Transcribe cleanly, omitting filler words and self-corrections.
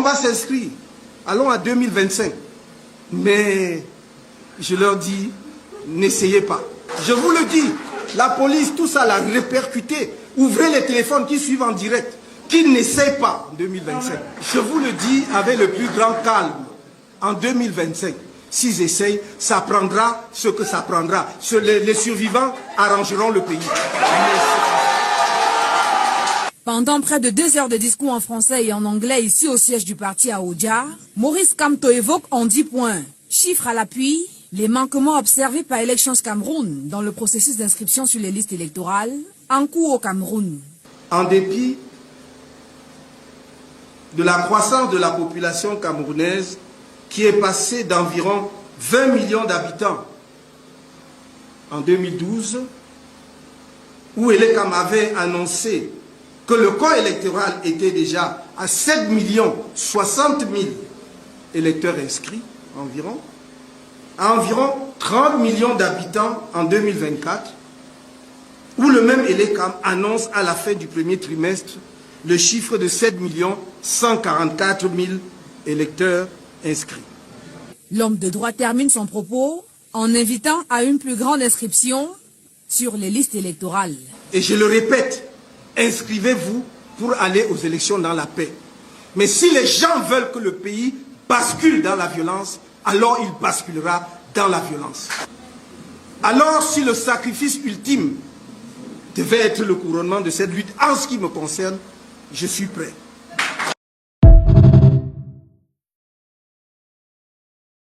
On va s'inscrire. Allons à 2025. Mais je leur dis, n'essayez pas. Je vous le dis, la police, tout ça l'a répercuté. Ouvrez les téléphones qui suivent en direct. Qu'ils n'essayent pas en 2025. Je vous le dis avec le plus grand calme. En 2025, s'ils essayent, ça prendra ce que ça prendra. Les survivants arrangeront le pays. Pendant près de 2 heures de discours en français et en anglais ici au siège du parti à Oudja, Maurice Kamto évoque en 10 points, chiffres à l'appui, les manquements observés par Elections Cameroun dans le processus d'inscription sur les listes électorales en cours au Cameroun. En dépit de la croissance de la population camerounaise qui est passée d'environ 20 millions d'habitants en 2012, où Elecam avait annoncé que le corps électoral était déjà à 7 60 000 électeurs inscrits environ, à environ 30 millions d'habitants en 2024, où le même Elecam annonce à la fin du premier trimestre le chiffre de 7 144 000 électeurs inscrits. L'homme de droit termine son propos en invitant à une plus grande inscription sur les listes électorales. Et je le répète, inscrivez-vous pour aller aux élections dans la paix. Mais si les gens veulent que le pays bascule dans la violence, alors il basculera dans la violence. Alors si le sacrifice ultime devait être le couronnement de cette lutte, en ce qui me concerne, je suis prêt.